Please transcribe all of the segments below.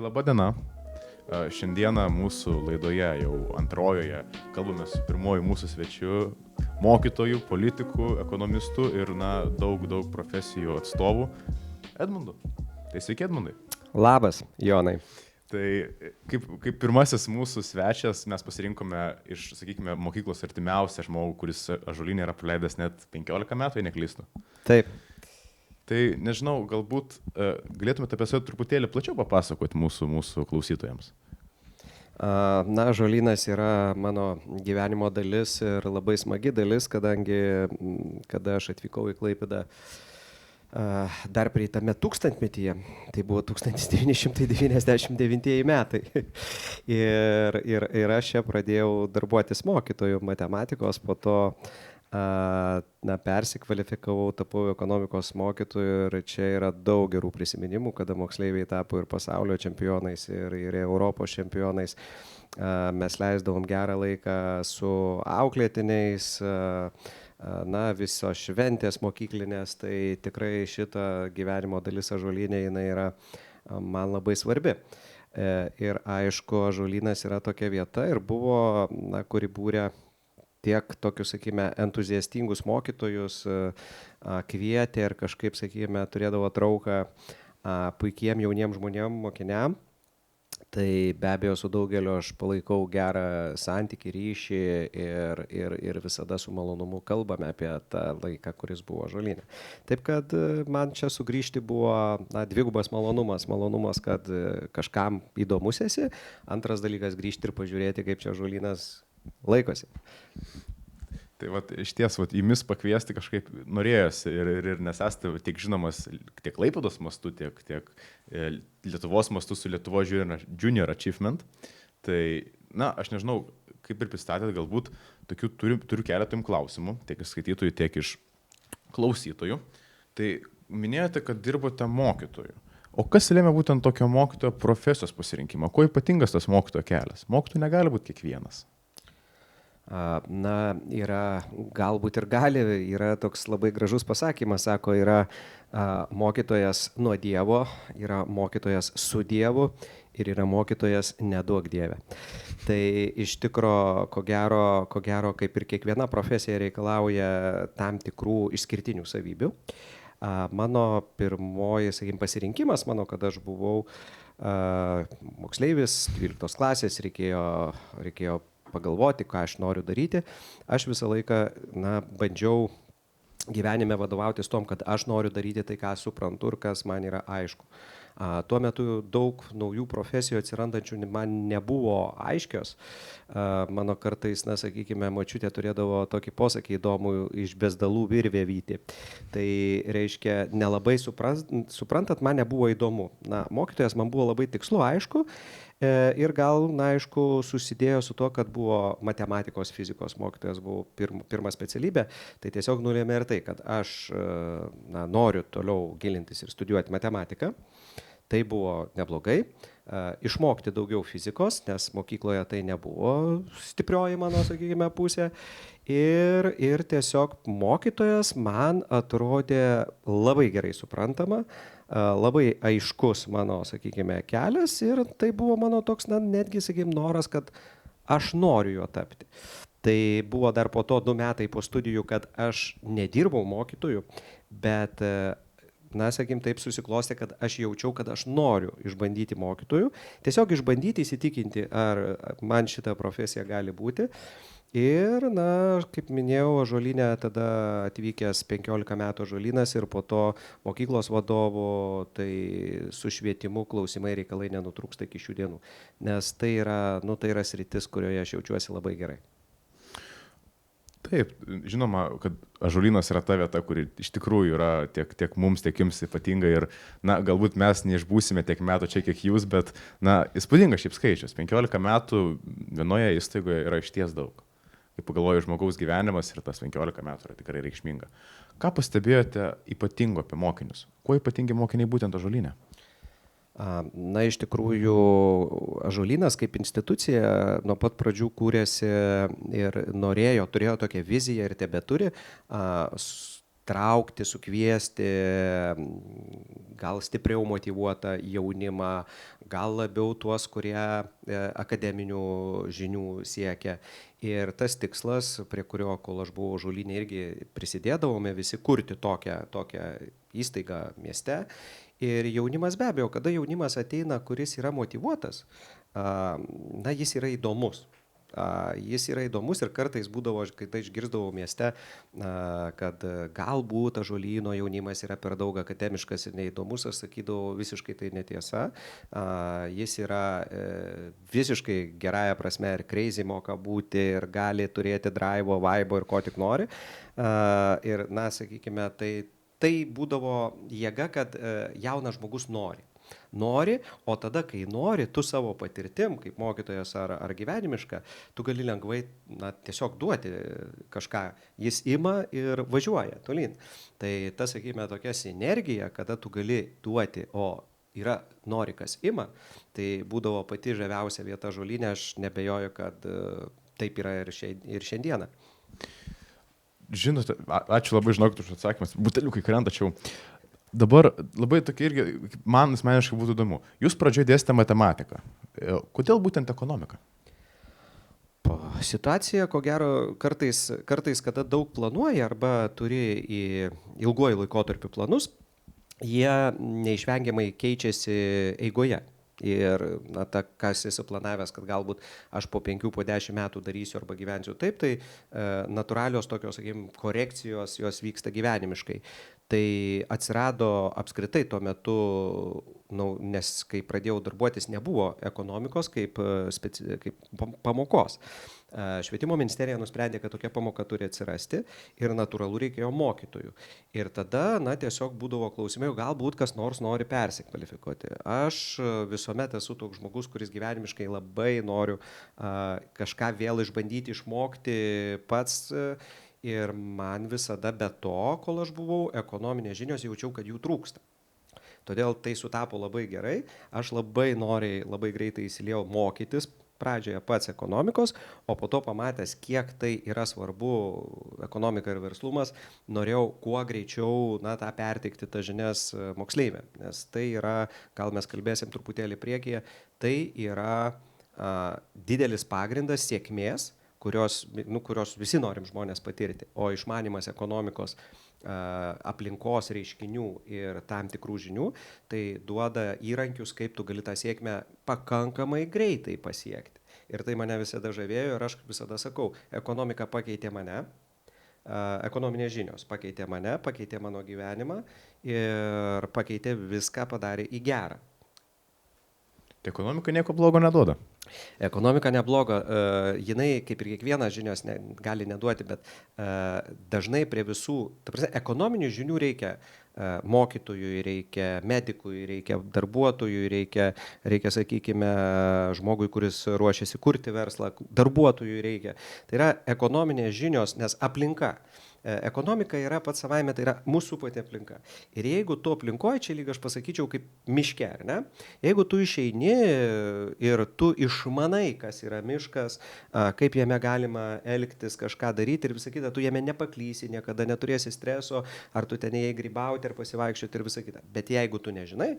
Labadiena. Šiandieną mūsų laidoje jau antrojoje kalbame su pirmoju mūsų svečiu, mokytoju, politiku, ekonomistu ir daug profesijų atstovų Edmundu. Tai sveiki, Edmundai. Labas, Jonai. Tai kaip pirmasis mūsų svečias mes pasirinkome iš, sakykime, mokyklos artimiausią žmogų, kuris Ąžuolyne yra praleidęs net 15 metų, jei neklystu. Taip. Tai nežinau, galbūt galėtumėte apie save truputėlį plačiau papasakoti mūsų klausytojams. Ąžuolynas yra mano gyvenimo dalis ir labai smagi dalis, kadangi kada aš atvykau į Klaipėdą dar praeitame tūkstantmetyje, tai buvo 1999 metai. ir aš čia pradėjau darbuotis mokytoju matematikos, po to persikvalifikavau, tapau ekonomikos mokytoju ir čia yra daug gerų prisiminimų, kada moksleiviai tapo ir pasaulio čempionais, ir Europos čempionais. Mes leisdavom gerą laiką su auklėtiniais, visos šventės mokyklinės, tai tikrai šita gyvenimo dalis Ąžuolyne jinai yra man labai svarbi. Ir aišku, Ąžuolynas yra tokia vieta ir buvo, kuri būrė tiek tokius, sakykime, entuziastingus mokytojus, kvietė ir kažkaip, sakykime, turėdavo trauką puikiem jauniem žmonėm, mokiniam. Tai be abejo su daugeliu aš palaikau gerą santykį, ryšį ir visada su malonumu kalbame apie tą laiką, kuris buvo Ąžuolyne. Taip kad man čia sugrįžti buvo dvigubas malonumas. Malonumas, kad kažkam įdomus esi. Antras dalykas grįžti ir pažiūrėti, kaip čia Ąžuolynas laikosi. Tai iš ties, jumis pakviesti kažkaip norėjosi ir nes esate tiek žinomas tiek Klaipėdos mastu, tiek Lietuvos mastu su Lietuvos Junior Achievement. Tai, aš nežinau, kaip ir pristatėt, galbūt tokių turiu keletą jums klausimų, tiek iš skaitytojų, tiek iš klausytojų. Tai minėjote, kad dirbote mokytoju. O kas lėmė būtent tokio mokytojo profesijos pasirinkimą? Kuo ypatingas tas mokytojo kelias? Mokytoju negali būti kiekvienas. Galbūt ir gali, yra toks labai gražus pasakymas, sako, yra mokytojas nuo Dievo, yra mokytojas su Dievu ir yra mokytojas neduok Dieve. Tai iš tikro, ko gero, kaip ir kiekviena profesija reikalauja tam tikrų išskirtinių savybių. Mano pirmoji, pasirinkimas, kada aš buvau moksleivis, 12 klasės, reikėjo pagalvoti, ką aš noriu daryti. Aš visą laiką bandžiau gyvenime vadovautis tom, kad aš noriu daryti tai, ką suprantu ir kas man yra aišku. Tuo metu daug naujų profesijų atsirandančių man nebuvo aiškios. Mano kartais, močiutė turėdavo tokį posakį įdomų, iš bezdalų virvę vyti. Tai reiškia, nelabai suprantat, man nebuvo įdomu. Mokytojas man buvo labai tikslu, aišku. Ir gal, aišku, susidėjo su to, kad buvo matematikos, fizikos mokytojas, buvo pirma specialybė, tai tiesiog nulėmė ir tai, kad aš noriu toliau gilintis ir studijuoti matematiką. Tai buvo neblogai. Išmokti daugiau fizikos, nes mokykloje tai nebuvo stiprioji mano, pusė. Ir tiesiog mokytojas man atrodė labai gerai suprantama, labai aiškus mano, kelias ir tai buvo mano toks, netgi, noras, kad aš noriu juo tapti. Tai buvo dar po to 2 metai po studijų, kad aš nedirbau mokytoju, bet taip susiklostė, kad aš jaučiau, kad aš noriu išbandyti mokytojų, tiesiog išbandyti, įsitikinti, ar man šita profesija gali būti. Ir, kaip minėjau, Ąžuolyne tada atvykęs 15 metų Ąžuolynas ir po to mokyklos vadovo, tai su švietimu klausimai reikalai nenutrūksta iki šių dienų. Nes tai yra sritis, kurioje aš jaučiuosi labai gerai. Taip, žinoma, kad Ąžuolynas yra ta vieta, kuri iš tikrųjų yra tiek mums, tiek jums ypatinga ir, galbūt mes neišbūsime tiek metų čia, kiek jūs, bet, įspūdingas šiaip skaičius. 15 metų vienoje įstaigoje yra išties daug. Kaip pagalvoju, žmogaus gyvenimas ir tas 15 metų yra tikrai reikšminga. Ką pastebėjote ypatingo apie mokinius? Kuo ypatingi mokiniai būtent Ąžuolyne? Iš tikrųjų, Ąžuolynas kaip institucija nuo pat pradžių kūrėsi ir turėjo tokią viziją ir tebeturi traukti, sukviesti gal stipriau motyvuotą jaunimą, gal labiau tuos, kurie akademinių žinių siekia. Ir tas tikslas, prie kurio, kol aš buvau Ąžuolyne, irgi prisidėdavome visi kurti tokią įstaigą mieste. Ir jaunimas be abejo, kada jaunimas ateina, kuris yra motyvuotas, na, jis yra įdomus. Jis yra įdomus ir kartais būdavo, kai tai išgirsdavau mieste, kad galbūt Ąžuolyno jaunimas yra per daug akademiškas ir neįdomus, aš sakydavau, visiškai tai netiesa. Jis yra visiškai gerąją prasme ir crazy moka būti ir gali turėti drive'o, vibe'o ir ko tik nori. Ir, na, sakykime, tai būdavo jėga, kad jaunas žmogus nori, o tada, kai nori, tu savo patirtim, kaip mokytojas ar gyvenimiška, tu gali lengvai, na, tiesiog duoti kažką. Jis ima ir važiuoja tolyn. Tai ta, sakykime, tokia sinergija, kada tu gali duoti, o nori, kas ima, tai būdavo pati žaviausia vieta Ąžuolyne, aš nebejoju, kad taip yra ir šiandieną. Žinote, ačiū labai, žinokit, už atsakymus. Buteliukai krenta, tačiau dabar labai tokia irgi, man asmeniškai būtų įdomu. Jūs pradžioje dėstėte matematiką. Kodėl būtent ekonomiką? Situacija, ko gero, kartais, kada daug planuoji arba turi į ilguoju laikotarpiu planus, jie neišvengiamai keičiasi eigoje. Ir, na, kas esi planavęs, kad galbūt aš po 5, po 10 metų darysiu arba gyvensiu taip, tai natūralios tokios, sakykime, korekcijos, jos vyksta gyvenimiškai. Tai atsirado apskritai tuo metu, nes kai pradėjau darbuotis, nebuvo ekonomikos kaip pamokos. Švietimo ministerija nusprendė, kad tokia pamoka turi atsirasti ir natūralu reikėjo mokytojų. Ir tada, na, tiesiog būdavo klausimai, galbūt kas nors nori persikvalifikuoti. Aš visuomet esu toks žmogus, kuris gyvenimiškai labai noriu kažką vėl išbandyti, išmokti pats. Ir man visada be to, kol aš buvau, ekonominės žinios jaučiau, kad jų trūksta. Todėl tai sutapo labai gerai. Aš labai greitai įsiliejau mokytis pradžioje pats ekonomikos, o po to pamatęs, kiek tai yra svarbu ekonomika ir verslumas, norėjau kuo greičiau, na, tą perteikti tas žinias moksleiviam. Nes tai yra, gal mes kalbėsim truputėlį priekyje, tai yra didelis pagrindas sėkmės, kurios visi norim žmonės patirti, o išmanimas ekonomikos, aplinkos reiškinių ir tam tikrų žinių, tai duoda įrankius, kaip tu gali tą sėkmę pakankamai greitai pasiekti. Ir tai mane visada žavėjo ir aš visada sakau, ekonomika pakeitė mane, ekonominės žinios pakeitė mane, pakeitė mano gyvenimą ir pakeitė viską, padarė į gerą. Tai ekonomika nieko blogo neduoda. Ekonomika nebloga, jinai kaip ir kiekvienas žinios gali neduoti, bet dažnai prie visų, ekonominių žinių reikia mokytojui, reikia medikui, reikia darbuotojui, reikia, sakykime, žmogui, kuris ruošiasi kurti verslą, darbuotojui reikia. Tai yra ekonominės žinios, nes aplinka. Ekonomika yra pats savaime, tai yra mūsų pati aplinka. Ir jeigu tu aplinkoji, čia lyg aš pasakyčiau kaip miške, ar ne? Jeigu tu išeini ir tu išmanai, kas yra miškas, kaip jame galima elgtis, kažką daryti ir visą kitą, tu jame nepaklysi, niekada neturėsi streso, ar tu ten ėjai grybauti, ar pasivaikščioti ir visą kitą. Bet jeigu tu nežinai,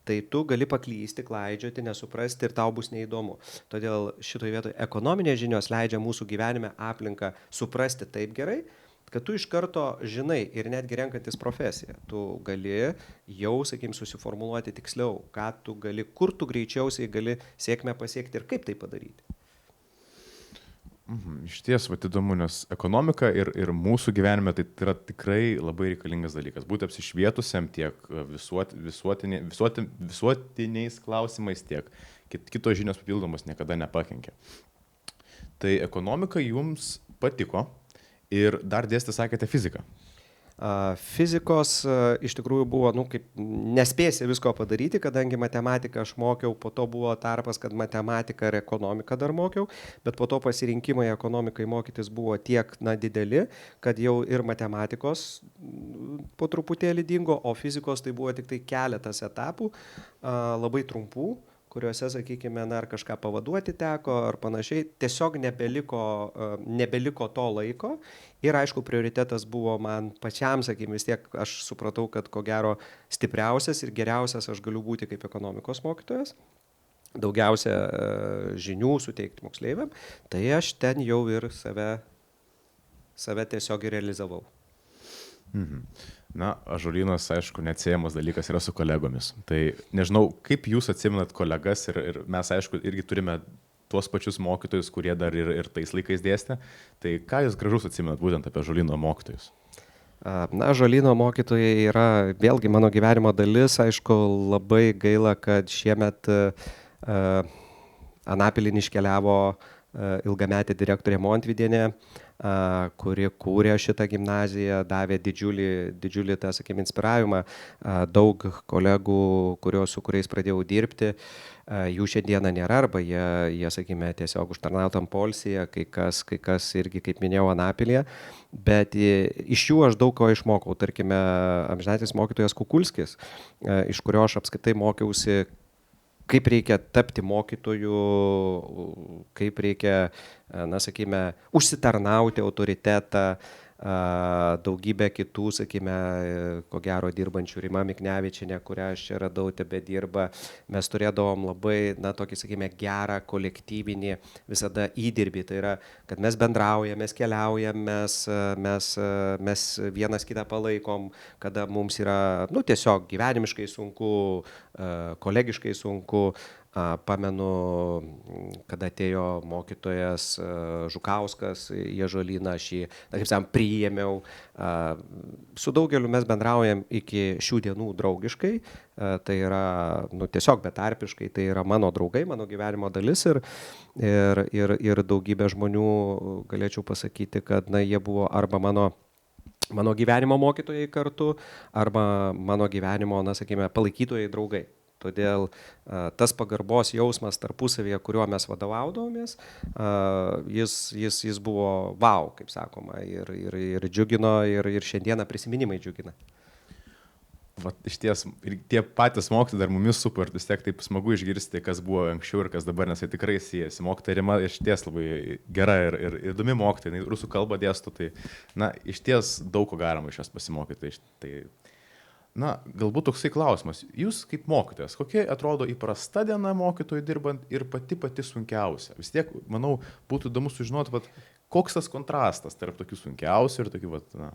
tai tu gali paklysti, klaidžioti, nesuprasti ir tau bus neįdomu. Todėl šitoje vietoje ekonominės žinios leidžia mūsų gyvenime aplinką suprasti taip gerai, kad tu iš karto žinai ir netgi renkantis profesiją, tu gali jau, sakykim, susiformuluoti tiksliau, ką tu gali, kur tu greičiausiai gali sėkmę pasiekti ir kaip tai padaryti. Iš ties, vat įdomu, nes ekonomika ir mūsų gyvenime tai yra tikrai labai reikalingas dalykas. Būti apsišvietusiam tiek visuotiniais klausimais, tiek kitos žinios papildomos niekada nepakenkia. Tai ekonomika jums patiko. Ir dar dėstė, sakėte, fiziką. Fizikos iš tikrųjų buvo, kaip nespėsi visko padaryti, kadangi matematiką aš mokiau, po to buvo tarpas, kad matematiką ir ekonomiką dar mokiau, bet po to pasirinkimai ekonomikai mokytis buvo tiek dideli, kad jau ir matematikos po truputėlį dingo, o fizikos tai buvo tik tai keletas etapų, labai trumpų, kuriuose, sakykime, ar kažką pavaduoti teko, ar panašiai, tiesiog nebeliko to laiko. Ir aišku, prioritetas buvo man pačiam, sakykime, vis tiek aš supratau, kad ko gero stipriausias ir geriausias aš galiu būti kaip ekonomikos mokytojas, daugiausia žinių suteikti moksleiviam, tai aš ten jau ir save tiesiog ir realizavau. Na, ąžuolynas, aišku, neatsiejamas dalykas yra su kolegomis. Tai nežinau, kaip jūs atsimenat kolegas ir mes, aišku, irgi turime tuos pačius mokytojus, kurie dar ir tais laikais dėstė. Tai ką jūs gražus atsimenat būtent apie ąžuolyno mokytojus? Na, ąžuolyno mokytojai yra vėlgi mano gyvenimo dalis. Aišku, labai gaila, kad šiemet Anapilin iškeliavo ilgametė direktorė Montvydienė, kuri kūrė šitą gimnaziją, davė didžiulį tą, sakykime, inspiravimą. Daug kolegų, su kuriais pradėjau dirbti, jų šiandieną nėra, arba jie sakykime, tiesiog užtarnautam poilsyje, kai kas irgi, kaip minėjau, Anapilėje. Bet iš jų aš daug ko išmokau. Tarkime, amžinatilsį mokytojas Kukulskis, iš kurio aš apskritai mokiausi, kaip reikia tapti mokytoju, kaip reikia, na, sakykime, užsitarnauti autoritetą, daugybę kitų, sakykime, ko gero dirbančių, Rima Miknevičienė, kurią aš čia radau, tebedirba. Mes turėdavom labai, na, tokį, sakykime, gerą kolektyvinį visada įdirbį. Tai yra, kad mes bendraujam, mes keliaujam, mes vienas kitą palaikom, kada mums yra, nu, tiesiog gyvenimiškai sunku, kolegiškai sunku. Pamenu, kada atėjo mokytojas Žukauskas į ąžuolyną, aš jį, kaip sakant, priėmiau. Su daugeliu mes bendraujam iki šių dienų draugiškai, tai yra, nu, tiesiog betarpiškai, tai yra mano draugai, mano gyvenimo dalis ir daugybė žmonių, galėčiau pasakyti, kad, na, jie buvo arba mano gyvenimo mokytojai kartu, arba mano gyvenimo, na, sakykime, palaikytojai draugai. Todėl tas pagarbos jausmas tarpusavyje, kuriuo mes vadovaudavomės, jis buvo wow, kaip sakoma, ir džiugino, ir šiandieną prisiminimai džiugina. Vat, iš ties, ir tie patys mokytojai dar mumis super, vis tiek taip smagu išgirsti, kas buvo anksčiau ir kas dabar, nes tai tikrai siejasi. Mokytoja Rima iš ties labai gera ir įdomi mokytoja, rusų kalbą dėsto, tai, na, iš ties daug ko galima iš jos pasimokyti. Tai, na, galbūt toksai klausimas. Jūs kaip mokytojas, kokia atrodo įprasta diena mokytojui dirbant ir pati sunkiausia? Vis tiek, manau, būtų įdomu sužinoti, vat, koks tas kontrastas tarp tokių sunkiausių ir tokių, vat, na.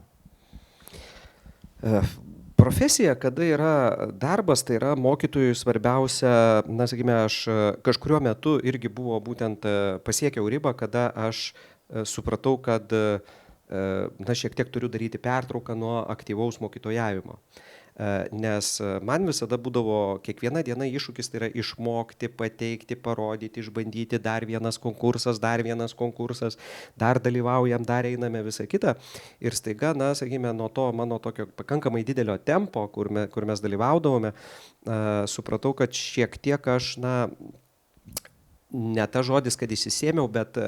Profesija, kada yra darbas, tai yra mokytojui svarbiausia, na, sakykime, aš kažkuriuo metu irgi buvo būtent pasiekiau ribą, kada aš supratau, kad, na, šiek tiek turiu daryti pertrauką nuo aktyvaus mokytojavimo. Nes man visada būdavo kiekviena diena iššūkis, tai yra išmokti, pateikti, parodyti, išbandyti, dar vienas konkursas, dar dalyvaujam, dar einame visą kitą. Ir staiga, na, sakykime, nuo to mano tokio pakankamai didelio tempo, kur mes dalyvaudavome, supratau, kad šiek tiek aš, na, ne ta žodis, kad įsisėmiau, bet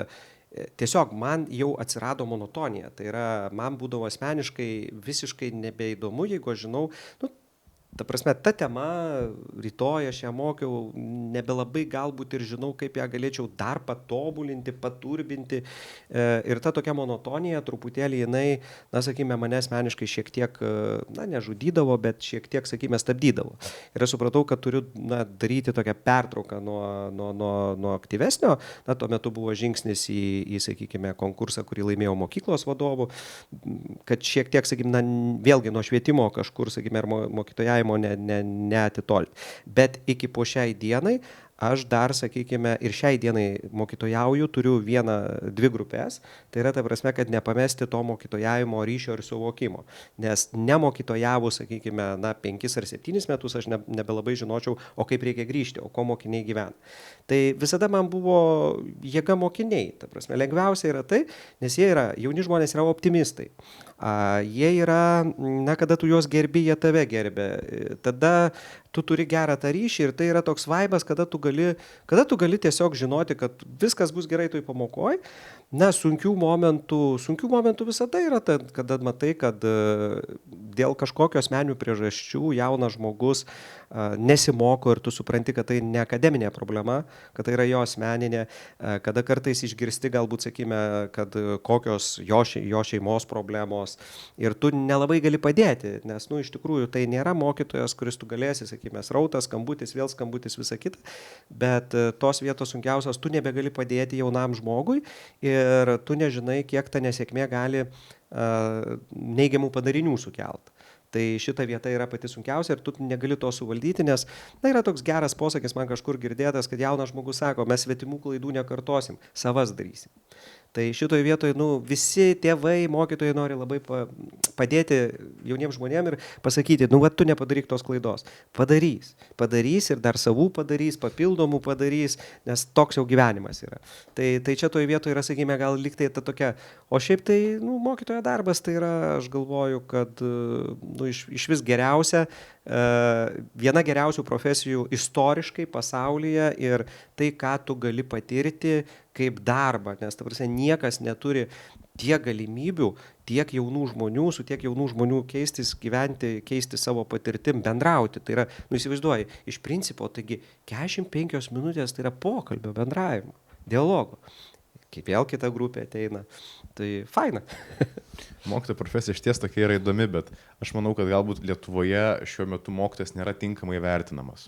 tiesiog man jau atsirado monotonija. Tai yra, man būdavo asmeniškai visiškai nebeįdomu, jeigu aš žinau, nu, ta prasme, ta tema, rytoj aš ją mokiau, nebelabai galbūt ir žinau, kaip ją galėčiau dar patobulinti, paturbinti. Ir ta tokia monotonija truputėlį jinai, na, sakykime, mane asmeniškai šiek tiek, na, nežudydavo, bet šiek tiek, sakykime, stabdydavo. Ir aš supratau, kad turiu, na, daryti tokią pertrauką nuo aktyvesnio. Na, tuo metu buvo žingsnis į, sakykime, konkursą, kurį laimėjau mokyklos vadovų, kad šiek tiek, sakykime, na, vėlgi nuo švietimo kažkur, sakykime, ir mokytojavimo neatitolti. Bet iki po šiai dienai aš dar, sakykime, ir šiai dienai mokytojauju, turiu dvi grupės, tai yra ta prasme, kad nepamesti to mokytojavimo ryšio ir suvokimo. Nes nemokytojavus, sakykime, na, 5 ar 7 metus aš nebelabai žinočiau, o kaip reikia grįžti, o ko mokiniai gyvena. Tai visada man buvo jėga mokiniai, ta prasme, lengviausia yra tai, nes jauni žmonės yra optimistai. Jie yra, na, kada tu juos gerbi, jie tave gerbia. Tada tu turi gerą tą ryšį ir tai yra toks vaibas, kada tu tu gali tiesiog žinoti, kad viskas bus gerai toj pamokoj. Na, sunkių momentų visada yra, kada matai, kad dėl kažkokio asmeninių priežasčių jaunas žmogus nesimoko ir tu supranti, kad tai ne akademinė problema, kad tai yra jo asmeninė, kada kartais išgirsti galbūt, sakykime, kad kokios jo šeimos problemos ir tu nelabai gali padėti, nes, iš tikrųjų tai nėra mokytojas, kuris tu galėsi, sakykime, srautas, skambutis, vėl skambutis, visa kita, bet tos vietos sunkiausios tu nebegali padėti jaunam žmogui ir tu nežinai, kiek ta nesėkmė gali neigiamų padarinių sukelt. Tai šita vieta yra pati sunkiausia ir tu negali to suvaldyti, nes yra toks geras posakis, man kažkur girdėtas, kad jaunas žmogus sako, mes svetimų klaidų nekartosim, savas darysim. Tai šitoje vietoje visi tėvai, mokytojai nori labai padėti jauniems žmonėms ir pasakyti, tu nepadaryk tos klaidos. Padarys ir dar savų padarys, papildomų padarys, nes toks jau gyvenimas yra. Tai čia toje vietoje yra, sakykime, gal liktai ta tokia, o šiaip tai mokytojo darbas tai yra, aš galvoju, kad iš vis geriausia, viena geriausių profesijų istoriškai pasaulyje ir tai, ką tu gali patirti kaip darbą, nes niekas neturi tiek galimybių, tiek jaunų žmonių, su tiek jaunų žmonių keistis, gyventi, keisti savo patirtim, bendrauti. Tai yra, įsivaizduoji, iš principo, taigi 45 minutės tai yra pokalbio, bendravimo, dialogo. Kaip vėl kita grupė ateina. Tai faina. Mokytojo profesija išties tokia yra įdomi, bet aš manau, kad galbūt Lietuvoje šiuo metu mokytojas nėra tinkamai vertinamas.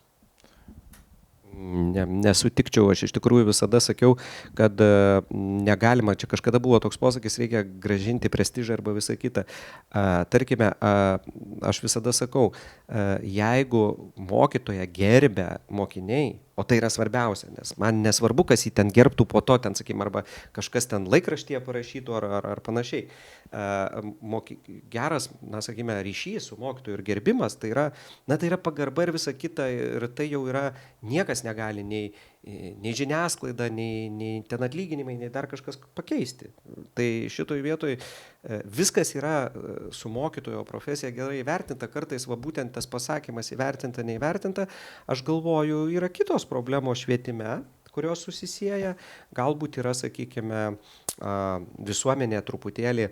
Nesutikčiau, aš iš tikrųjų visada sakiau, kad negalima, čia kažkada buvo toks posakis, reikia gražinti prestižą arba visą kitą. Tarkime, aš visada sakau, jeigu mokytoją gerbia mokiniai, o tai yra svarbiausia, nes man nesvarbu, kas jį ten gerbtų po to, ten, sakykime, arba kažkas ten laikraštyje parašytų ar panašiai. Geras, sakykime, ryšys su mokytoju ir gerbimas, tai yra pagarba ir visa kita, ir tai jau yra, niekas negali nei žiniasklaida, nei ten atlyginimai, nei dar kažkas pakeisti. Tai šitoj vietoj viskas yra su mokytojo profesija gerai įvertinta, kartais būtent tas pasakymas įvertinta, neįvertinta, aš galvoju, yra kitos problemos švietime, kurios susisieja, galbūt yra, sakykime, visuomenė truputėlį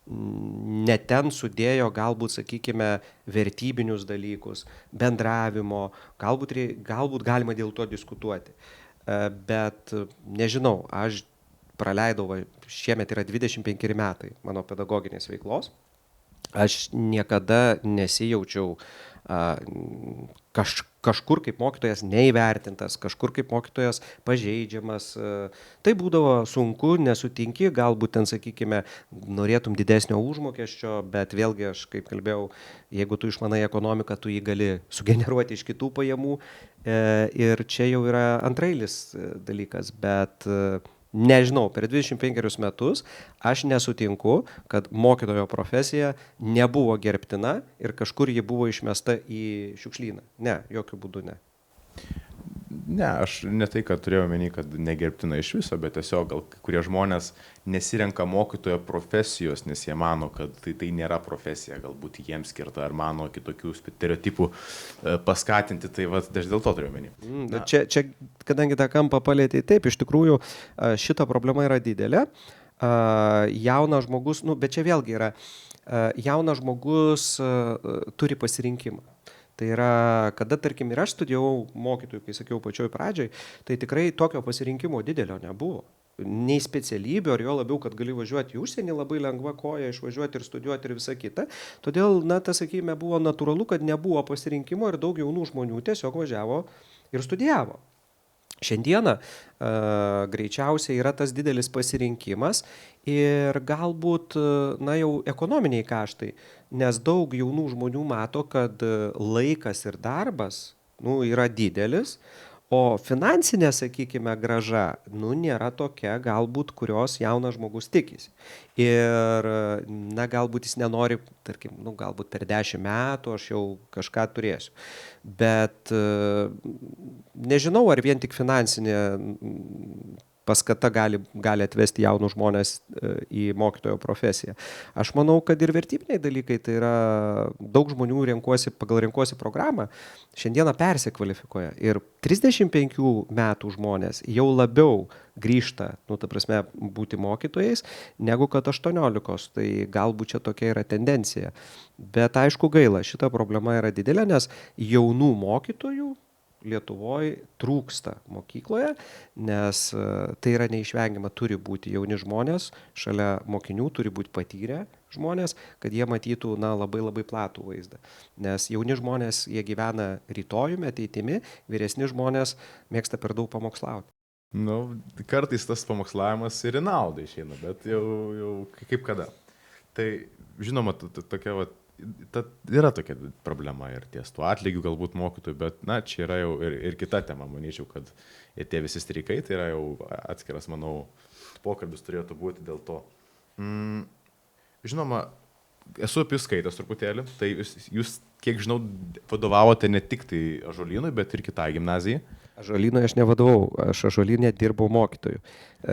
ne ten sudėjo, galbūt, sakykime, vertybinius dalykus, bendravimo, galbūt galima dėl to diskutuoti. Bet nežinau, aš praleidau, šiemet yra 25 metai mano pedagoginės veiklos, aš niekada nesijaučiau kažkur kaip mokytojas neįvertintas, kažkur kaip mokytojas pažeidžiamas. Tai būdavo sunku, nesutinki, galbūt ten, sakykime, norėtum didesnio užmokesčio, bet vėlgi aš, kaip kalbėjau, jeigu tu išmanai ekonomiką, tu jį gali sugeneruoti iš kitų pajamų ir čia jau yra antrailis dalykas, bet nežinau, per 25 metus aš nesutinku, kad mokytojo profesija nebuvo gerbtina ir kažkur ji buvo išmesta į šiukšlyną. Ne, jokių būdų ne. Ne, aš ne tai, kad turėjau omeny, kad negerbtina iš viso, bet tiesiog gal kurie žmonės nesirenka mokytojo profesijos, nes jie mano, kad tai nėra profesija, galbūt jiems skirta, ar mano kitokių stereotipų paskatinti, tai aš dėl to turėjau omeny. Čia, kadangi tą kampą palėtė, taip, iš tikrųjų šita problema yra didelė. Jaunas žmogus, bet čia vėlgi yra, jaunas žmogus turi pasirinkimą. Tai yra, kada, tarkim, ir aš studijavau mokytojų, kai sakiau pačioj pradžioj, tai tikrai tokio pasirinkimo didelio nebuvo. Nei specialybių, ar jo labiau, kad gali važiuoti į užsienį, labai lengva koja išvažiuoti ir studijuoti ir visa kita. Todėl, sakykime, buvo natūralu, kad nebuvo pasirinkimo ir daug jaunų žmonių tiesiog važiavo ir studijavo. Šiandieną greičiausiai yra tas didelis pasirinkimas ir galbūt jau ekonominiai kaštai, nes daug jaunų žmonių mato, kad laikas ir darbas yra didelis, o finansinė, sakykime, grąža nėra tokia, galbūt, kurios jaunas žmogus tikisi. Ir galbūt jis nenori, tarkim, galbūt per 10 metų aš jau kažką turėsiu. Bet nežinau, ar vien tik finansinė paskata gali atvesti jaunus žmonės į mokytojo profesiją. Aš manau, kad ir vertybiniai dalykai, tai yra daug žmonių pagal renkuosi programą, šiandieną persikvalifikuoja. Ir 35 metų žmonės jau labiau grįžta, ta prasme, būti mokytojais, negu kad 18. Tai galbūt čia tokia yra tendencija. Bet aišku gaila, šita problema yra didelė, nes jaunų mokytojų Lietuvoje trūksta mokykloje, nes tai yra neišvengiama, turi būti jauni žmonės, šalia mokinių turi būti patyrę žmonės, kad jie matytų labai labai platų vaizdą. Nes jauni žmonės, jie gyvena rytojumi, ateitimi, vyresni žmonės mėgsta per daug pamokslauti. Kartais tas pamokslavimas ir į naudą išeina, bet jau kaip kada. Tai žinoma, tokia yra tokia problema ir ties tuo atlygiu galbūt mokytojų, bet čia yra jau ir kita tema, manyčiau, kad ir tie visi streikai, tai yra jau atskiras, manau, pokalbis turėtų būti dėl to. Žinoma, esu apie jūs skaitęs truputėlį, tai jūs, kiek žinau, vadovavote ne tik tai Ąžuolynui, bet ir kitai gimnazijai. Ąžuolynui aš nevadovau, aš Ąžuolynė dirbau mokytojų.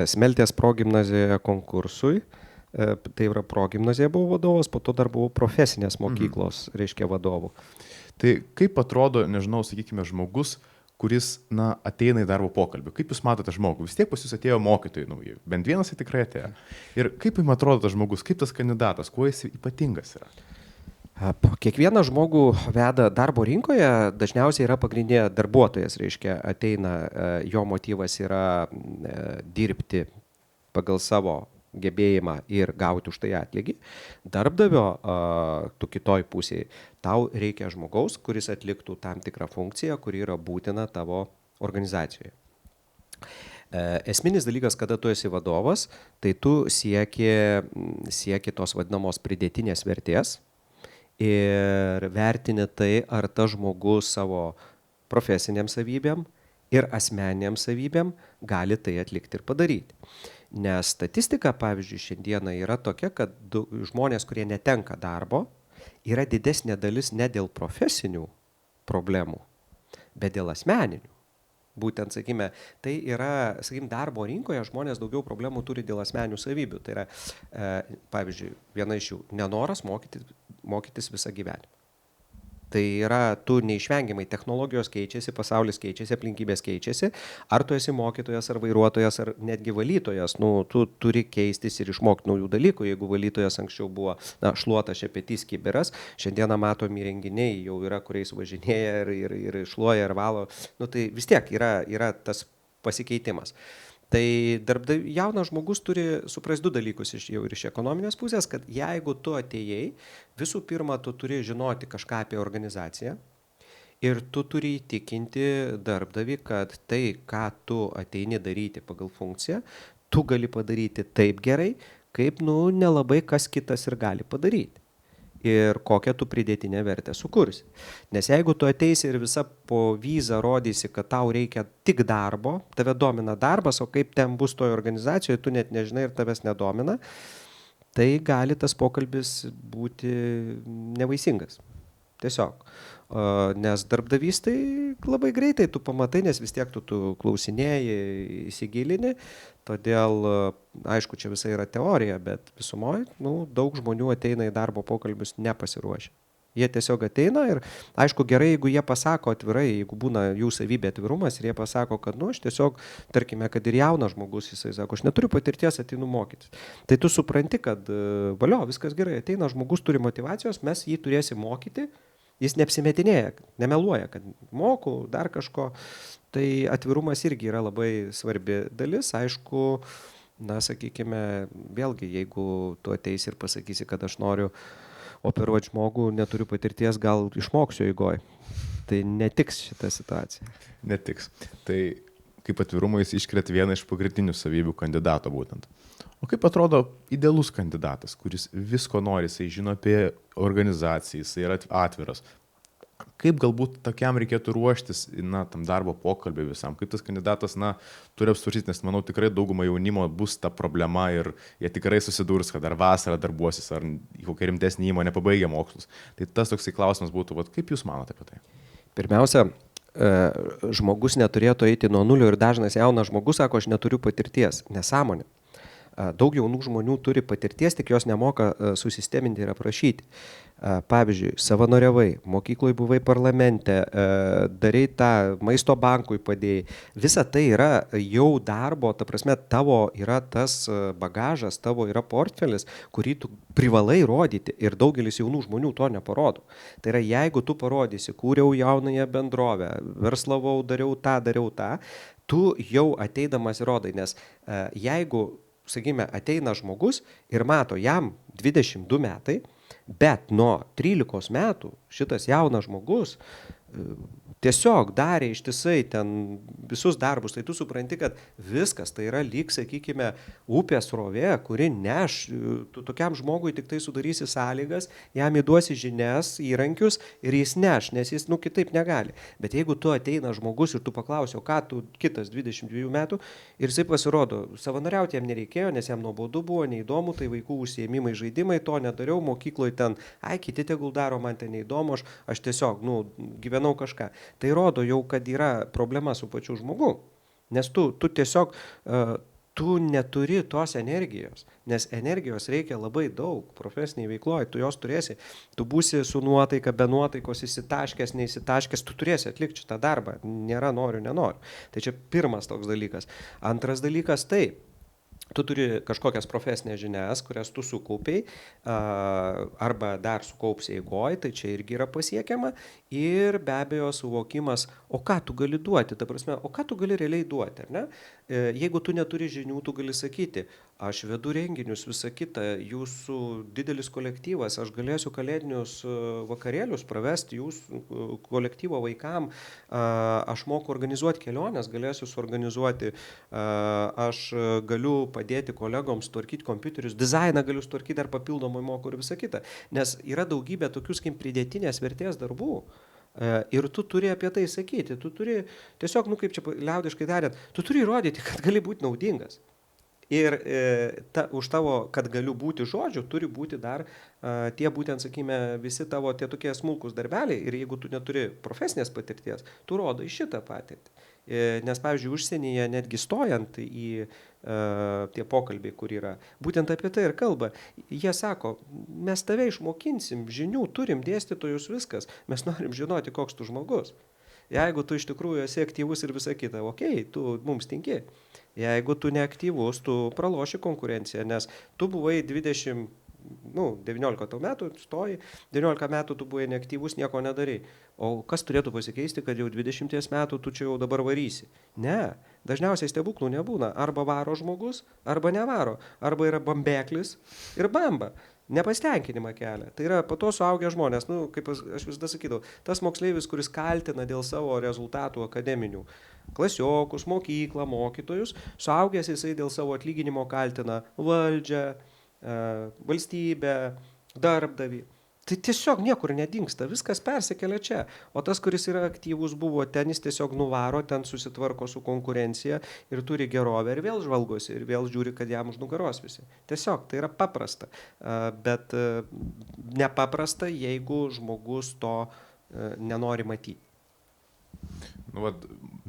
Smeltės progimnazijoje konkursui, tai yra progimnazija buvo vadovas, po to dar buvau profesinės mokyklos, reiškia vadovų. Tai kaip atrodo, nežinau, sakykime, žmogus, kuris, ateina į darbo pokalbį? Kaip jūs matote žmogų? Vis tiek pas jūs atėjo mokytojai nauji, bent vienas tikrai atėjo. Ir kaip jums atrodo tas žmogus, kaip tas kandidatas, kuo jis ypatingas yra? Kiekvieną žmogų veda darbo rinkoje, dažniausiai yra pagrindinė darbuotojas, reiškia, ateina, jo motyvas yra dirbti pagal savo gebėjimą ir gauti už tai atlygį. Darbdavio, tu kitoj pusėje, tau reikia žmogaus, kuris atliktų tam tikrą funkciją, kuri yra būtina tavo organizacijoje. Esminis dalykas, kada tu esi vadovas, tai tu sieki tos vadinamos pridėtinės vertės ir vertini tai, ar tas žmogus savo profesiniam savybėm ir asmeniniam savybėm gali tai atlikti ir padaryti. Nes statistika, pavyzdžiui, šiandieną yra tokia, kad žmonės, kurie netenka darbo, yra didesnė dalis ne dėl profesinių problemų, bet dėl asmeninių. Būtent, sakykime, tai yra, darbo rinkoje žmonės daugiau problemų turi dėl asmeninių savybių. Tai yra, pavyzdžiui, viena iš jų - nenoras mokytis visą gyvenimą. Tai yra, tu neišvengiamai, technologijos keičiasi, pasaulis keičiasi, aplinkybės keičiasi, ar tu esi mokytojas, ar vairuotojas, ar netgi valytojas, tu turi keistis ir išmokti naujų dalykų. Jeigu valytojas anksčiau buvo šluotas, šepetys, kibiras, šiandieną matomi įrenginiai jau yra, kuriais važinėja ir šluoja ir valo, tai vis tiek yra tas pasikeitimas. Tai jaunas žmogus turi suprasti du dalykus jau ir iš ekonominės pusės, kad jeigu tu atėjai, visų pirma, tu turi žinoti kažką apie organizaciją ir tu turi įtikinti darbdavį, kad tai, ką tu ateini daryti pagal funkciją, tu gali padaryti taip gerai, kaip nelabai kas kitas ir gali padaryti. Ir kokią tu pridėtinę vertę sukursi. Nes jeigu tu ateisi ir visą po vizą rodysi, kad tau reikia tik darbo, tave domina darbas, o kaip ten bus toje organizacijoje, tu net nežinai ir tavęs nedomina, tai gali tas pokalbis būti nevaisingas. Tiesiog. Nes darbdavys tai labai greitai tu pamatai, nes vis tiek tu klausinėji, įsigilini. Todėl, aišku, čia visai yra teorija, bet visumoje daug žmonių ateina į darbo pokalbius nepasiruošę. Jie tiesiog ateina ir, aišku, gerai, jeigu jie pasako atvirai, jeigu būna jų savybė atvirumas ir jie pasako, kad, aš tiesiog, tarkime, kad ir jaunas žmogus, jisai sako, aš neturiu patirties, ateinu mokytis. Tai tu supranti, kad, valio, viskas gerai, ateina žmogus, turi motyvacijos, mes jį turėsim mokyti, jis neapsimetinėja, nemeluoja, kad moku dar kažko. Tai atvirumas irgi yra labai svarbi dalis. Aišku, sakykime, vėlgi, jeigu tu ateisi ir pasakysi, kad aš noriu operuoti žmogų, neturiu patirties, gal išmoksiu eigoj. Tai netiks šita situacija. Netiks. Tai kaip atvirumo jis iškrėt vieną iš pagrindinių savybių kandidato būtent. O kaip atrodo idealus kandidatas, kuris visko nori, jisai žino apie organizaciją, jisai yra atviras. Kaip galbūt tokiam reikėtų ruoštis, tam darbo pokalbį visam, kaip tas kandidatas, turi apsvarstyti, nes manau tikrai dauguma jaunimo bus ta problema ir jie tikrai susidurs, kad ar vasarą darbuosis, ar kokia rimtesnė įmonė pabaigia mokslus. Tai tas toksai klausimas būtų, kaip jūs manote apie tai? Pirmiausia, žmogus neturėtų eiti nuo nulio ir dažnas jaunas žmogus sako, aš neturiu patirties. Nesąmonė. Daug jaunų žmonių turi patirties, tik jos nemoka susisteminti ir aprašyti. Pavyzdžiui, savanoriavai, mokykloje buvai parlamente, darai tą maisto bankui padėjai. Visa tai yra jau darbo, ta prasme, tavo yra tas bagažas, tavo yra portfelis, kurį tu privalai rodyti ir daugelis jaunų žmonių to neparodo. Tai yra, jeigu tu parodysi, kūriau jaunąją bendrovę, verslavau, dariau tą, tu jau ateidamas įrodai, nes jeigu sakykime, ateina žmogus ir mato, jam 22 metai, bet nuo 13 metų šitas jaunas žmogus tiesiog darė ištisai ten visus darbus, tai tu supranti, kad viskas tai yra lyg, sakykime, upės srovė, kuri neš, tu tokiam žmogui tik tai sudarysi sąlygas, jam įduosi žinias, įrankius ir jis neš, nes jis, kitaip negali. Bet jeigu tu ateina žmogus ir tu paklausi, o ką tu kitas 22 metų, ir jisai pasirodo, savanoriauti jam nereikėjo, nes jam nuobodu buvo, neįdomu, tai vaikų užsiėmimai, žaidimai, to nedariau, mokykloje ten, kiti tegul daro, man ten neįdomu, aš tiesiog, gyvenau kažką. Tai rodo jau, kad yra problema su pačiu žmogu, nes tu tiesiog, tu neturi tos energijos, nes energijos reikia labai daug profesiniai veikloje, tu jos turėsi, tu būsi su nuotaika, be nuotaikos, įsitaškęs, neįsitaškęs, tu turėsi atlikti šitą darbą, nėra noriu, nenoriu. Tai čia pirmas toks dalykas. Antras dalykas, taip. Tu turi kažkokias profesinės žinias, kurias tu sukaupiai arba dar sukaupsi eigoj, tai čia irgi yra pasiekiama. Ir be abejo suvokimas, o ką tu gali duoti, ta prasme, o ką tu gali realiai duoti, ar ne? Jeigu tu neturi žinių, tu gali sakyti, aš vedu renginius, visą kitą, jūsų didelis kolektyvas, aš galėsiu kalėdinius vakarėlius pravesti jūsų kolektyvo vaikam, aš moku organizuoti keliones, galėsiu suorganizuoti, aš galiu padėti kolegoms tvarkyti kompiuterius, dizainą galiu tvarkyti dar papildomai moku ir visą kitą. Nes yra daugybė tokių, kaip pridėtinės vertės darbų. Ir tu turi apie tai sakyti, tu turi tiesiog, kaip čia liaudiškai tariant, tu turi įrodyti, kad gali būti naudingas. Ir už tavo, kad galiu būti žodžiu, turi būti dar tie būtent, sakykime, visi tavo tie tokie smulkus darbeliai ir jeigu tu neturi profesinės patirties, tu rodai šitą patirtį. Nes, pavyzdžiui, užsienyje netgi stojant į tie pokalbiai, kur yra, būtent apie tai ir kalba. Jie sako, mes tave išmokinsim, žinių turim, dėstytojus, viskas, mes norim žinoti, koks tu žmogus. Jeigu tu iš tikrųjų esi aktyvus ir visa kita, okei, tu mums tinki. Jeigu tu neaktyvus, tu praloši konkurenciją, nes tu buvai 19 metų stoji, 19 metų tu buvai neaktyvus, nieko nedarai. O kas turėtų pasikeisti, kad jau 20 metų tu čia jau dabar varysi? Ne, dažniausiai stebuklų nebūna. Arba varo žmogus, arba nevaro. Arba yra bambeklis ir bamba. Nepastenkinimą kelia. Tai yra po to suaugę žmonės, kaip aš visada sakydavau, tas moksleivis, kuris kaltina dėl savo rezultatų akademinių, klasiokus, mokyklą, mokytojus, suaugęs jisai dėl savo atlyginimo kaltina valdžią, valstybę, darbdavį. Tai tiesiog niekur nedingsta, viskas persikelia čia. O tas, kuris yra aktyvus buvo ten, jis tiesiog nuvaro, ten susitvarko su konkurencija ir turi gerovę ir vėl žvalgosi ir vėl žiūri, kad jam už nugaros visi. Tiesiog tai yra paprasta, bet nepaprasta, jeigu žmogus to nenori matyti.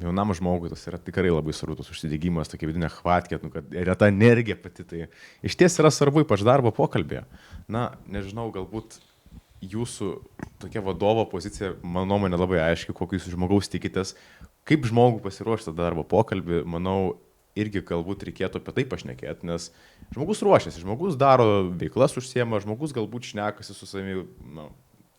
Jaunam žmogui tas yra tikrai labai svarbus užsidegimas, tokia vidinė chvatkė, kad yra ta energija pati, tai iš ties yra svarbu, ypač darbo pokalbėje. Nežinau, galbūt jūsų tokia vadovo pozicija, mano nuomonė, labai aiški, kokį jūs žmogaus tikitės, kaip žmogų pasiruošti darbo pokalbį, manau, irgi galbūt reikėtų apie tai pašnekėti, nes žmogus ruošiasi, žmogus daro veiklas užsiema, žmogus galbūt šnekasi su savimi,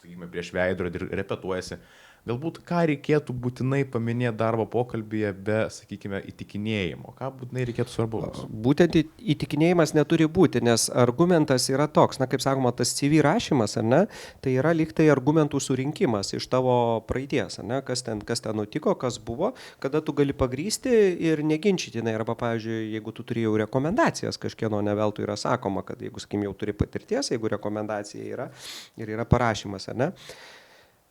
sakykime, prieš veidrodį ir repetuojasi. Galbūt ką reikėtų būtinai paminėti darbo pokalbyje be, sakykime, įtikinėjimo? Ką būtinai reikėtų svarbaus? Būtent įtikinėjimas neturi būti, nes argumentas yra toks, kaip sakoma, tas CV rašymas, tai yra lyg tai argumentų surinkimas iš tavo praeities, kas ten nutiko, kas buvo, kada tu gali pagrysti ir neginčytinai, arba, pavyzdžiui, jeigu tu turi jau rekomendacijas, kažkieno neveltui yra sakoma, kad jeigu, sakykime, jau turi patirties, jeigu rekomendacija yra ir yra parašymas,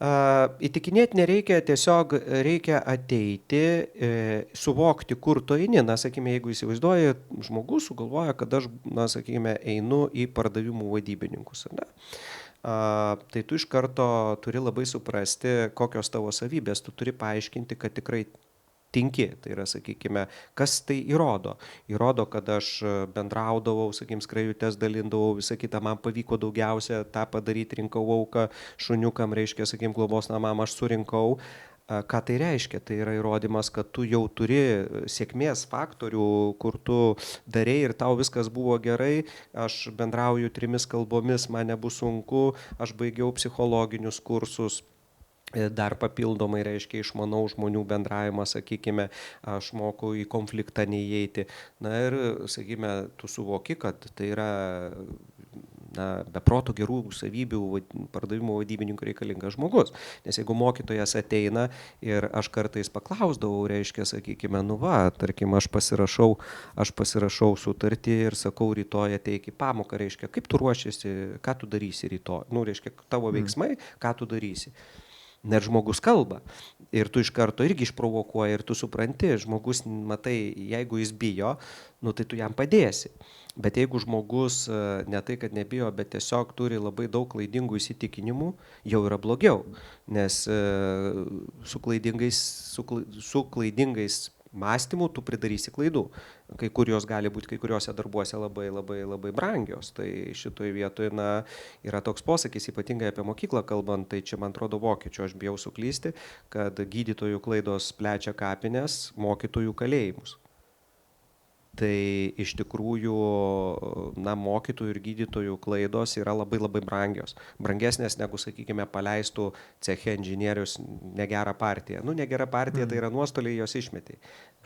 įtikinėti nereikia, tiesiog reikia ateiti, suvokti, kur tu eini. Sakykime, jeigu įsivaizduoji, žmogus sugalvoja, kad aš, sakykime, einu į pardavimų vadybininkus. tai tu iš karto turi labai suprasti, kokios tavo savybės, tu turi paaiškinti, kad tikrai tinki. Tai yra, sakykime, kas tai įrodo. Įrodo, kad aš bendraudavau, sakykime, skrajutes dalindavau, visą kitą, man pavyko daugiausia tą padaryti, rinkau auką šuniukam, reiškia, sakykime, globos namam aš surinkau. Ką tai reiškia? Tai yra įrodymas, kad tu jau turi sėkmės faktorių, kur tu darei ir tau viskas buvo gerai, aš bendrauju 3 kalbomis, man nebus sunku, aš baigiau psichologinius kursus. Dar papildomai, reiškia, išmanau žmonių bendravimą, sakykime, aš moku į konfliktą neįeiti. Na ir, sakykime, tu suvoki, kad tai yra be proto gerų savybių pardavimo vadybininkų reikalingas žmogus. Nes jeigu mokytojas ateina ir aš kartais paklausdavau, reiškia, sakykime, tarkim, aš pasirašau sutartį ir sakau, rytoj ateik į pamoką, reiškia, kaip tu ruošiesi, ką tu darysi rytoj. Reiškia, tavo veiksmai, ką tu darysi. Net žmogus kalba ir tu iš karto irgi išprovokuoji ir tu supranti, žmogus, matai, jeigu jis bijo, tai tu jam padėsi. Bet jeigu žmogus ne tai, kad nebijo, bet tiesiog turi labai daug klaidingų įsitikinimų, jau yra blogiau, nes su klaidingais mąstymų tu pridarysi klaidų. Kai kurios gali būti kai kuriuose darbuose labai, labai, labai brangios. Tai šitoje vietoje yra toks posakis, ypatingai apie mokyklą kalbant, tai čia man atrodo vokiečių, aš bijau suklysti, kad gydytojų klaidos plečia kapines, mokytojų kalėjimus. Tai iš tikrųjų, mokytojų ir gydytojų klaidos yra labai labai brangios. Brangesnės negu, sakykime, paleistų ceche inžinierius negerą partiją. Negera partija tai yra nuostoliai, jos išmeti.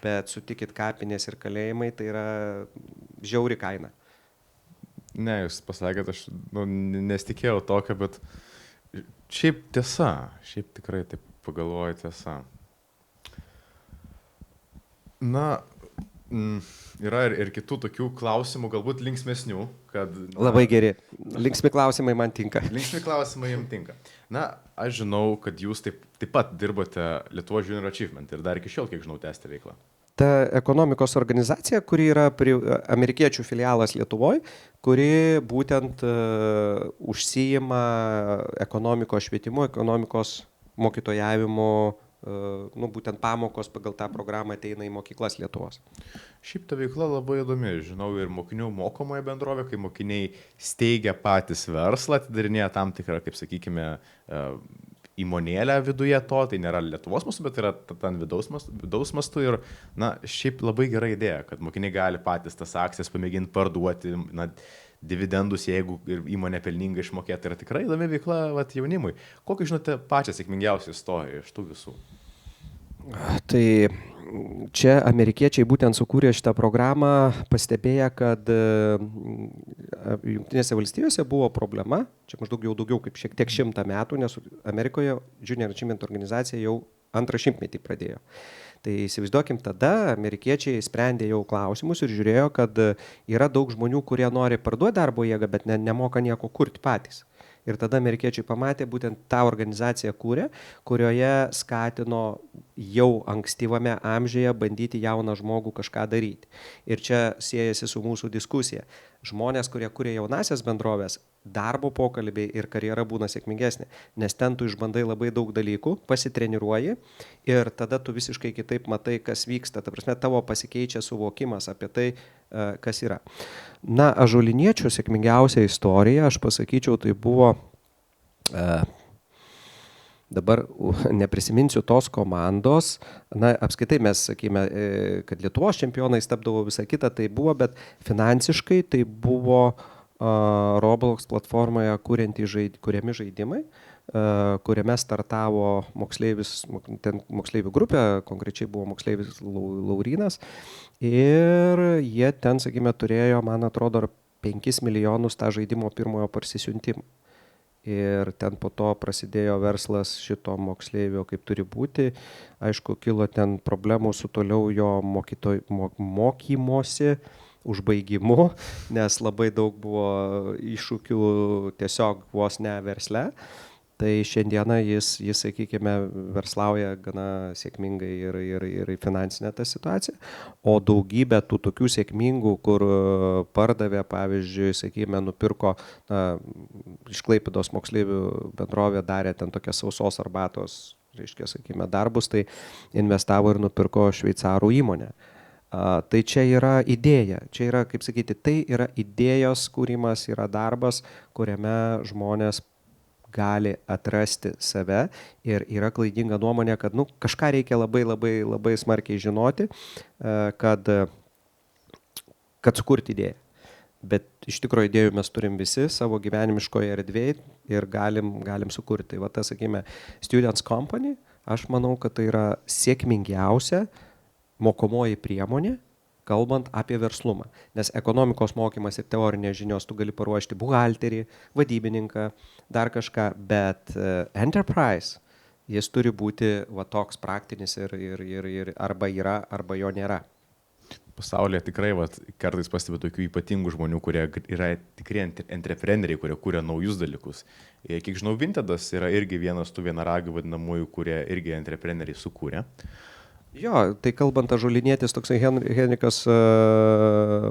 Bet sutikit, kapinės ir kalėjimai tai yra žiauri kaina. Ne, jūs pasakėt, aš nesitikėjau tokio, bet šiaip tiesa, šiaip tikrai taip pagalvoju tiesa. Yra ir kitų tokių klausimų, galbūt linksmesnių, kad... Labai geri. Linksmi klausimai man tinka. Linksmi klausimai jums tinka. Aš žinau, kad jūs taip pat dirbote Lietuvos Junior Achievement ir dar iki šiol, kiek žinau, tęsite veiklą. Ta ekonomikos organizacija, kuri yra amerikiečių filialas Lietuvoje, kuri būtent užsijima ekonomikos švietimu, ekonomikos mokytojavimo, būtent pamokos pagal tą programą ateina į mokyklas Lietuvos. Šiaip ta veikla labai įdomi, žinau, ir mokinių mokomoje bendrovė, kai mokiniai steigia patys verslą, atidarinėja tam tikrą, kaip sakykime, įmonėlę viduje to, tai nėra Lietuvos mastu, bet yra ten vidaus mastu ir, šiaip labai gera idėja, kad mokiniai gali patys tas akcijas pamėginti parduoti, dividendus, jeigu įmonė pelningai išmokėta, yra tikrai įdomi veikla jaunimui. Kokią žinote pačią sėkmingiausią istoriją iš tų visų? Tai čia amerikiečiai būtent sukūrė šitą programą, pastebėję, kad Jungtinėse valstijose buvo problema, čia maždaug jau daugiau kaip šiek tiek 100 metų, nes Amerikoje Junior Achievement organizacija jau 2 šimtmetį pradėjo. Tai įsivaizduokim, tada amerikiečiai sprendė jau klausimus ir žiūrėjo, kad yra daug žmonių, kurie nori parduoti darbo jėgą, bet nemoka nieko kurti patys. Ir tada amerikiečiai pamatė, būtent tą organizaciją kūrė, kurioje skatino jau ankstyvame amžiuje bandyti jauną žmogų kažką daryti. Ir čia siejasi su mūsų diskusija. Žmonės, kurie kūrė jaunasias bendrovės, darbo pokalbiai ir karjera būna sėkmingesnė, nes ten tu išbandai labai daug dalykų, pasitreniruoji ir tada tu visiškai kitaip matai, kas vyksta. Ta prasme, tavo pasikeičia suvokimas apie tai, kas yra. Ąžuoliniečių sėkmingiausia istorija, aš pasakyčiau, tai buvo, dabar neprisiminsiu tos komandos, apskaitai mes sakime, kad Lietuvos čempionais tapdavo visą kitą, tai buvo, bet finansiškai tai buvo Roblox platformoje kuriami žaidimai, kuriame startavo moksleivių grupė, konkrečiai buvo moksleivis Laurynas ir jie ten, sakime, turėjo, man atrodo, 5 milijonus tą žaidimo pirmojo parsisiuntimo. Ir ten po to prasidėjo verslas šito moksleivio, kaip turi būti. Aišku, kilo ten problemų su toliau jo mokymosi užbaigimu, nes labai daug buvo iššūkių tiesiog vos ne versle. Tai šiandieną jis sakykime, verslauja gana sėkmingai ir finansinė ta situacija, o daugybė tų tokių sėkmingų, kur pardavė, pavyzdžiui, sakykime, nupirko iš Klaipėdos moksleivių bendrovė, darė ten tokias sausos arbatos, reiškia, sakykime, darbus, tai investavo ir nupirko šveicarų įmonę. Tai čia yra idėja, čia yra, kaip sakyti, tai yra idėjos kūrimas, yra darbas, kuriame žmonės gali atrasti save ir yra klaidinga nuomonė, kad kažką reikia labai smarkiai žinoti, kad sukurti idėją. Bet iš tikrųjų idėjų mes turim visi savo gyvenimiškoje erdvėje ir galim sukurti. Va tas, sakykime, Students Company, aš manau, kad tai yra sėkmingiausia mokomoji priemonė, kalbant apie verslumą. Nes ekonomikos mokymas ir teorinės žinios tu gali paruošti buhalterį, vadybininką, dar kažką, bet enterprise, jis turi būti va toks praktinis ir arba yra, arba jo nėra. Pasaulyje tikrai kartais pastebiu tokių ypatingų žmonių, kurie yra tikri entrepreneriai, kurie kūrė naujus dalykus. Kiek žinau, Vintedas yra irgi vienas tų vienaragių vadinamųjų, kurie irgi entrepreneriai sukūrė. Jo, tai kalbant Ąžuolinietis, toksai Henrikas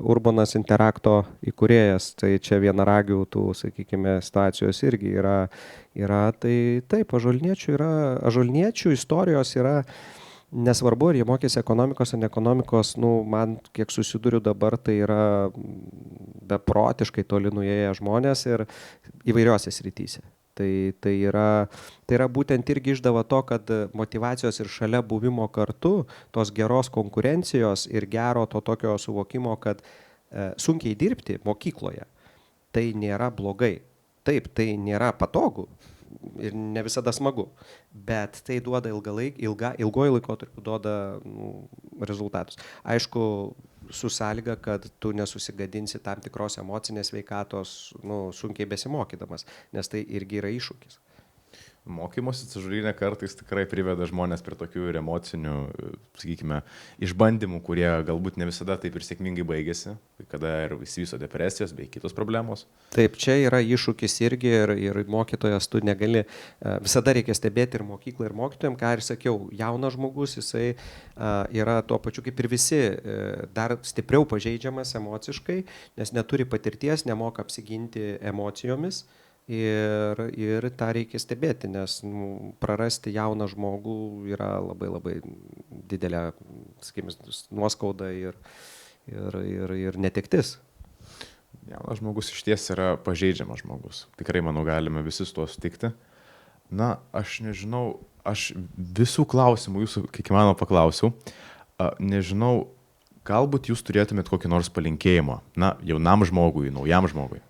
Urbanas Interakto įkūrėjas, tai čia vienaragių tų, sakykime, situacijos irgi yra, tai taip, Ąžuoliniečių istorijos yra, nesvarbu, ar jie mokėsi ekonomikos ar ne ekonomikos, man kiek susiduriu dabar, tai yra beprotiškai toli nuėję žmonės ir įvairiose srityse. Tai yra būtent irgi išdava to, kad motyvacijos ir šalia buvimo kartu, tos geros konkurencijos ir gero to tokio suvokimo, kad sunkiai dirbti mokykloje, tai nėra blogai. Taip, tai nėra patogu ir ne visada smagu, bet tai duoda ilgoji laikotarpiu duoda rezultatus. Aišku, su sąlyga, kad tu nesusigadinsi tam tikros emocinės sveikatos, sunkiai besimokydamas, nes tai irgi yra iššūkis. Mokymosi Ąžuolyne kartais tikrai priveda žmonės prie tokių ir emocinių, sakykime, išbandymų, kurie galbūt ne visada taip ir sėkmingai baigėsi, kada ir įsivysto depresijos bei kitos problemos. Taip, čia yra iššūkis irgi ir mokytojas tu negali, visada reikia stebėti ir mokyklą, ir mokytojam, ką ir sakiau, jaunas žmogus, jisai yra tuo pačiu kaip ir visi, dar stipriau pažeidžiamas emociškai, nes neturi patirties, nemoka apsiginti emocijomis. Ir tą reikia stebėti, nes prarasti jauną žmogų yra labai didelė, sakykime, nuoskauda ir netektis. Jaunas žmogus iš ties yra pažeidžiamas žmogus. Tikrai, manau, galime visi su tuo sutikti. Na, aš nežinau, aš visų klausimų jūsų, kiek įmanoma, paklausiau. Nežinau, galbūt jūs turėtumėt kokį nors palinkėjimą, jaunam žmogui, naujam žmogui.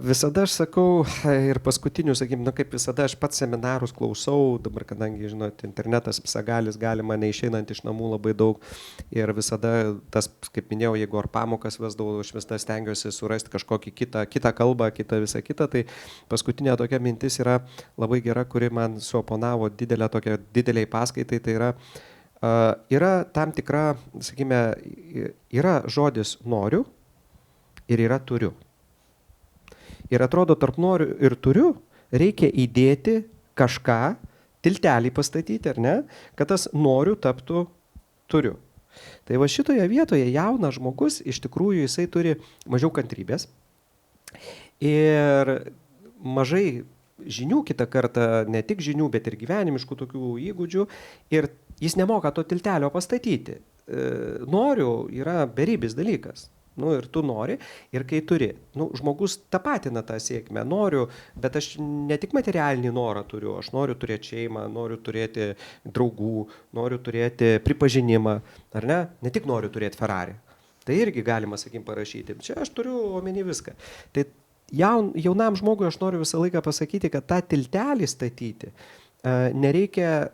Visada aš sakau ir paskutinių, sakykime, kaip visada aš pats seminarus klausau, dabar kadangi, žinot, internetas visagalis, galima neišeinant iš namų labai daug ir visada tas, kaip minėjau, jeigu ar pamokas vesdavau, aš visada stengiuosi surasti kažkokį kitą kalbą, visą kitą, tai paskutinė tokia mintis yra labai gera, kuri man suoponavo dideliai paskaitai, tai yra tam tikra, sakykime, yra žodis noriu ir yra turiu. Ir atrodo, tarp noriu ir turiu reikia įdėti kažką, tiltelį pastatyti, ar ne, kad tas noriu taptų turiu. Tai va šitoje vietoje jaunas žmogus, iš tikrųjų, jisai turi mažiau kantrybės ir mažai žinių, kitą kartą ne tik žinių, bet ir gyvenimiškų tokių įgūdžių ir jis nemoka to tiltelio pastatyti. Noriu yra beribis dalykas. Ir tu nori, ir kai turi. Žmogus tapatina tą sėkmę. Noriu, bet aš ne tik materialinį norą turiu, aš noriu turėti šeimą, noriu turėti draugų, noriu turėti pripažinimą, ar ne? Ne tik noriu turėti Ferrari. Tai irgi galima, sakykim, parašyti. Čia aš turiu omeny viską. Tai jaunam žmogui aš noriu visą laiką pasakyti, kad tą tiltelį statyti nereikia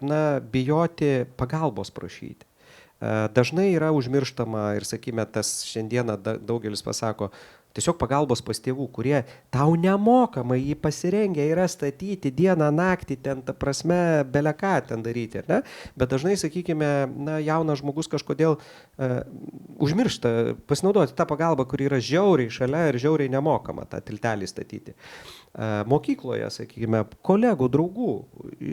bijoti pagalbos prašyti. Dažnai yra užmirštama ir, sakykime, tas šiandieną daugelis pasako, tiesiog pagalbos pas tėvų, kurie tau nemokamai jį pasirengę yra statyti dieną, naktį, ten, ta prasme, beleką ten daryti, ar ne? Bet dažnai, sakykime, na, jaunas žmogus kažkodėl užmiršta pasinaudoti tą pagalbą, kuri yra žiauriai šalia ir žiauriai nemokama tą tiltelį statyti. Mokykloje, sakykime, kolegų, draugų,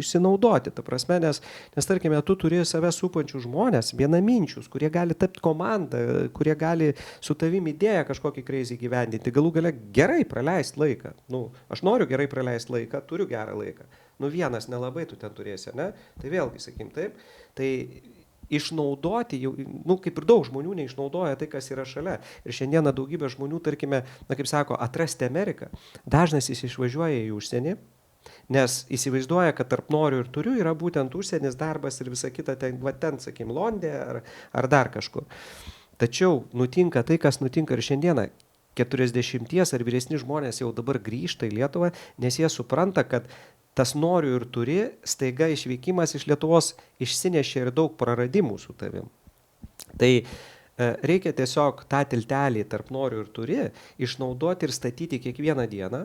išsinaudoti, ta prasme, nes tarkime, tu turi save supančių žmonės, vienaminčius, kurie gali tapti komandą, kurie gali su tavimi idėją kažkokį crazy gyvendinti, galų gale gerai praleisti laiką. Nu, aš noriu gerai praleisti laiką, turiu gerą laiką. Nu, vienas nelabai tu ten turėsi, ne? Tai vėlgi, sakykim, taip, tai išnaudoti, jau, nu, kaip ir daug žmonių neišnaudoja tai, kas yra šalia. Ir šiandieną daugybė žmonių, tarkime, na, kaip sako, atrasti Ameriką. Dažnas jis išvažiuoja į užsienį, nes įsivaizduoja, kad tarp noriu ir turiu yra būtent užsienis, darbas ir visa kita, ten, va, ten sakykim, Londė ar dar kažkur. Tačiau nutinka tai, kas nutinka ir šiandieną. 40 ar vyresni žmonės jau dabar grįžta į Lietuvą, nes jie supranta, kad tas noriu ir turi, staiga išvykimas iš Lietuvos išsinešė ir daug praradimų su tavim. Tai reikia tiesiog tą tiltelį tarp noriu ir turi išnaudoti ir statyti kiekvieną dieną.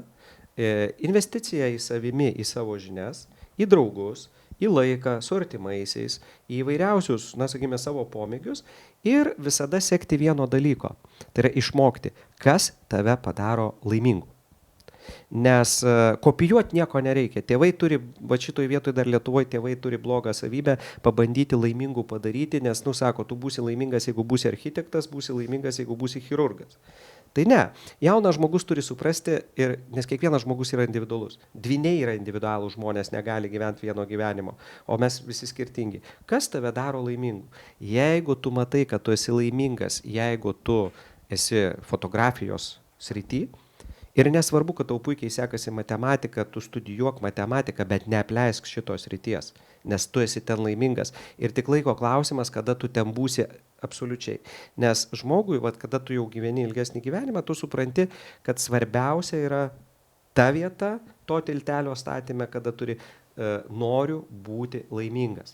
Investicija į savimi, į savo žinias, į draugus, į laiką, su artimaisiais, į įvairiausius, na, sakykime, savo pomėgius ir visada sekti vieno dalyko. Tai yra išmokti, kas tave padaro laimingu. Nes kopijuoti nieko nereikia. Tėvai turi, va šitoj vietoj dar Lietuvoje tėvai turi blogą savybę pabandyti laimingų padaryti, nes, nu, sako, tu būsi laimingas, jeigu būsi architektas, būsi laimingas, jeigu būsi chirurgas. Tai ne, jaunas žmogus turi suprasti, nes kiekvienas žmogus yra individualus. Dvyniai yra individualūs žmonės, negali gyventi vieno gyvenimo, o mes visi skirtingi. Kas tave daro laimingu? Jeigu tu matai, kad tu esi laimingas, jeigu tu esi fotografijos srity, ir nesvarbu, kad tau puikiai sekasi matematika, tu studijuok matematiką, bet neapleisk šitos srities, nes tu esi ten laimingas. Ir tik laiko klausimas, kada tu ten būsi absoliučiai. Nes žmogui, vat, kada tu jau gyveni ilgesnį gyvenimą, tu supranti, kad svarbiausia yra ta vieta, to tiltelio statyme, kada turi noriu būti laimingas.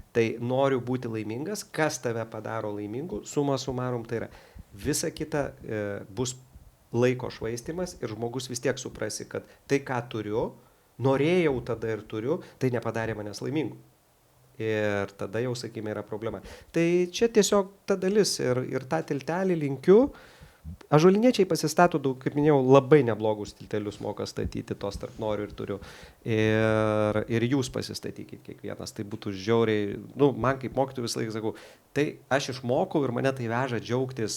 Tai noriu būti laimingas, kas tave padaro laimingu, suma sumarum tai yra. Visa kita bus laiko švaistimas ir žmogus vis tiek suprasi, kad tai, ką turiu, norėjau tada ir turiu, tai nepadarė manęs laimingu. Ir tada jau, sakykime, yra problema. Tai čia tiesiog ta dalis ir tą tiltelį linkiu. Ąžuoliniečiai pasistato daug, kaip minėjau, labai neblogus tiltelius moka statyti, tos tarp noriu ir turiu. Ir jūs pasistatykit kiekvienas, tai būtų žiauriai, nu, man kaip mokytojui visą laiką sakau, tai aš išmokau ir mane tai veža džiaugtis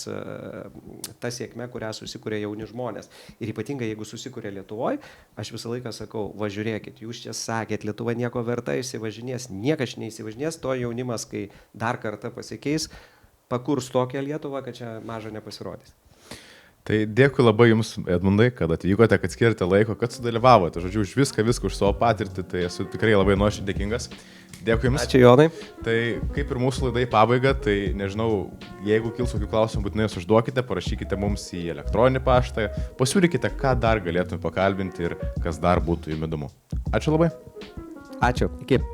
tą sėkmę, kurią susikuria jauni žmonės. Ir ypatingai, jeigu susikuria Lietuvoje, aš visą laiką sakau, važiuokit, jūs čia sakėt, Lietuva nieko verta išsivažinės, niekas neįsivažinės, to jaunimas, kai dar kartą pasikeis, pakurs tokią Lietuvą, kad čia maža nepasirodys. Tai dėkui labai Jums, Edmundai, kad atvykote, kad skirti laiko, kad sudalyvavote. Žodžiu, už viską, už savo patirtį, tai esu tikrai labai nuoširdžiai dėkingas. Dėkui Jums. Ačiū, Jonai. Tai kaip ir mūsų laidai pabaiga, tai nežinau, jeigu kils kokių klausimų, būtinai jūs užduokite, parašykite mums į elektroninį paštą, pasiūlykite, ką dar galėtume pakalbinti ir kas dar būtų jums įdomu. Ačiū labai. Ačiū. Iki.